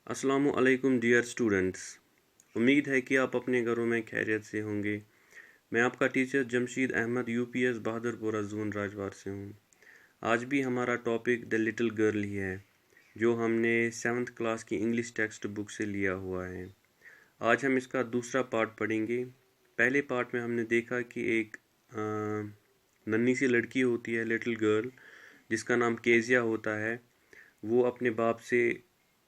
अस्सलामु अलैकुम dear students. उम्मीद है कि आप अपने घरों में खैरियत से होंगे। मैं आपका teacher Jamsheed Ahmad UPS Bahadurpura zone Rajwar से हूँ। आज भी हमारा टॉपिक द लिटिल गर्ल ही है, जो हमने 7th क्लास की इंग्लिश टेक्स्ट बुक से लिया हुआ है। आज हम इसका दूसरा पार्ट पढ़ेंगे। पहले पार्ट में हमने देखा कि एक नन्ही सी लड़की होती है, लिटिल गर्ल, जिसका नाम केजिया होता है। वो अपने बाप से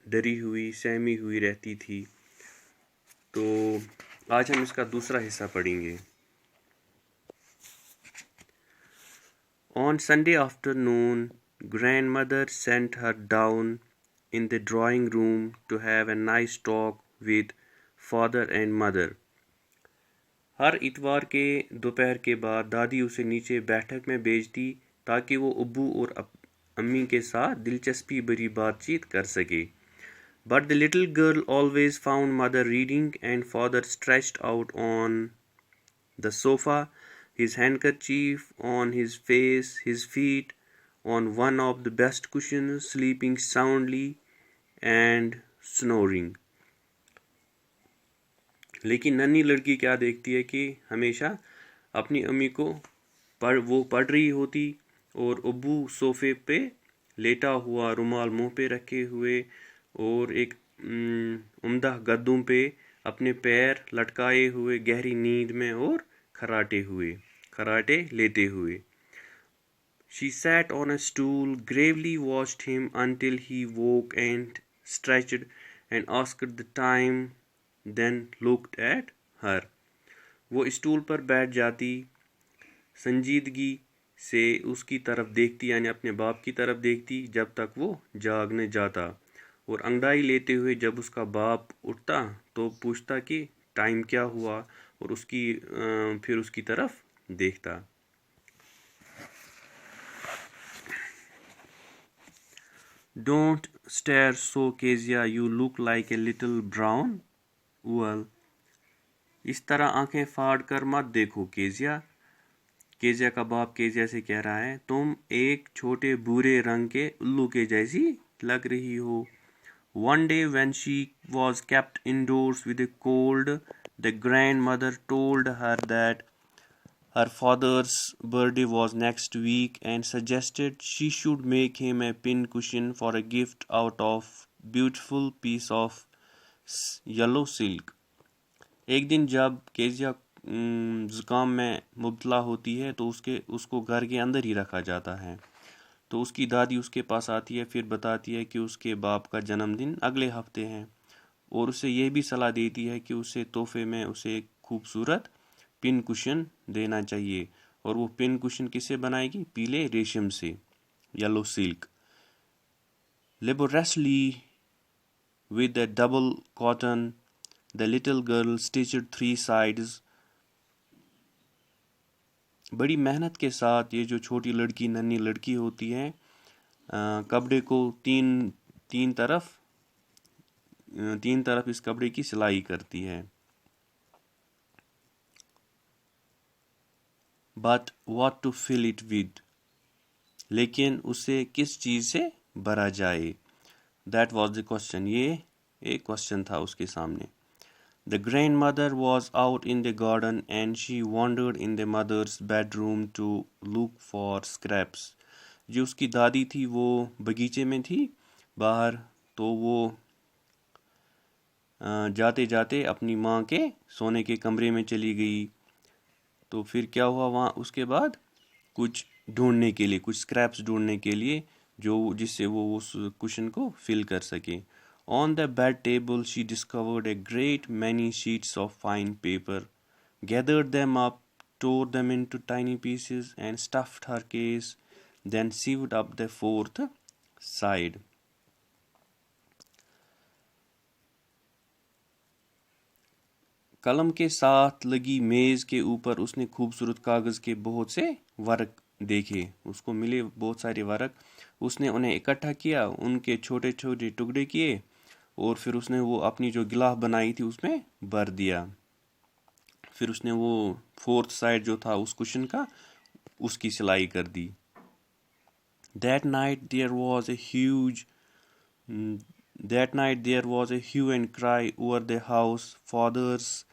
डरी हुई, सहमी हुई रहती थी। तो आज हम इसका दूसरा हिस्सा पढ़ेंगे। On Sunday afternoon, grandmother sent her down in the drawing room to have a nice talk with father and mother. हर इतवार के दोपहर के बाद दादी उसे नीचे बैठक में भेजती ताकि वो अब्बू और अम्मी के साथ दिलचस्पी भरी बातचीत कर सके। But the little girl always found mother reading and father stretched out on the sofa, his handkerchief on his face, his feet on one of the best cushions, sleeping soundly and snoring. लेकिन नन्ही लड़की क्या देखती है कि हमेशा अपनी अम्मी को वो पढ़ रही होती और अब्बू सोफे पे लेटा हुआ, रुमाल मुंह पे रखे हुए और एक उम्दा गद्दों पे अपने पैर लटकाए हुए गहरी नींद में और खराटे लेते हुए। She sat on a stool, gravely watched him until he woke and stretched and asked the time, then looked at her. वो स्टूल पर बैठ जाती, संजीदगी से उसकी तरफ देखती, यानी अपने बाप की तरफ देखती जब तक वो जागने जाता, और अंगड़ाई लेते हुए जब उसका बाप उठता तो पूछता कि टाइम क्या हुआ, और फिर उसकी तरफ देखता। Don't stare so, Kezia, you look like a little brown owl. इस तरह आंखें फाड़ कर मत देखो केजिया। केजिया का बाप केजिया से कह रहा है, तुम एक छोटे भूरे रंग के उल्लू के जैसी लग रही हो। One day when she was kept indoors with a cold, the grandmother told her that her father's birthday was next week and suggested she should make him a pincushion for a gift out of beautiful piece of yellow silk. एक दिन जब Kezia ज़ुकाम में मुब्तला होती है तो उसको घर के अंदर ही रखा जाता है। तो उसकी दादी उसके पास आती है, फिर बताती है कि उसके बाप का जन्मदिन अगले हफ्ते है, और उसे यह भी सलाह देती है कि उसे तोहफे में उसे एक खूबसूरत पिन कुशन देना चाहिए। और वो पिन कुशन किससे बनाएगी? पीले रेशम से, yellow silk. Laboriously with a double cotton, the little girl stitched 3 sides. बड़ी मेहनत के साथ ये जो छोटी लड़की, नन्ही लड़की होती है, कपड़े को तीन तरफ इस कपड़े की सिलाई करती है। But what to fill it with? लेकिन उसे किस चीज़ से भरा जाए? That was the question. ये एक क्वेश्चन था उसके सामने। The grandmother was out in the garden and she wandered in the mother's bedroom to look for scraps. जो उसकी दादी थी वो बगीचे में थी बाहर, तो वो जाते जाते अपनी माँ के सोने के कमरे में चली गई। तो फिर क्या हुआ वहाँ उसके बाद? कुछ ढूंढने के लिए, कुछ स्क्रैप्स ढूंढने के लिए जिससे वो उस कुशन को फिल कर सके। On the bed table she discovered a great many sheets of fine paper, gathered them up, tore them into tiny pieces and stuffed her case, then sewed up the 4th side. कलम के साथ लगी मेज के ऊपर उसने खूबसूरत कागज़ के बहुत से वर्क देखे। उसको मिले बहुत सारे वर्क, उसने उन्हें इकट्ठा किया, उनके छोटे छोटे टुकड़े किए, और फिर उसने वो अपनी जो गिलाफ बनाई थी उसमें भर दिया। फिर उसने वो 4th साइड जो था उस कुशन का, उसकी सिलाई कर दी। That night there was a huge That night there was a hue and cry over the house. Father's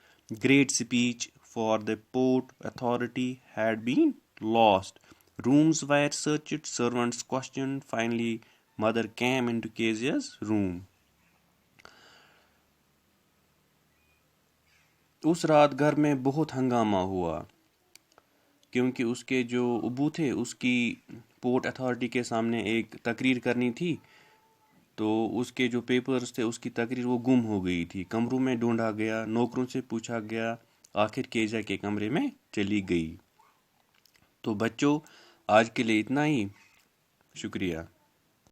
great speech for the Port Authority had been lost. Rooms were searched, servants questioned. Finally, mother came into Kezia's room. اس رات گھر میں بہت ہنگامہ ہوا کیونکہ اس کے جو ابو تھے اس کی پورٹ اتھارٹی کے سامنے ایک تقریر کرنی تھی، تو اس کے جو پیپرز تھے اس کی تقریر وہ گم ہو گئی تھی. کمروں میں ڈھونڈا گیا، نوکروں سے پوچھا گیا، آخر کیزا کے کمرے میں چلی گئی. تو بچوں آج کے لیے اتنا ہی. شکریہ.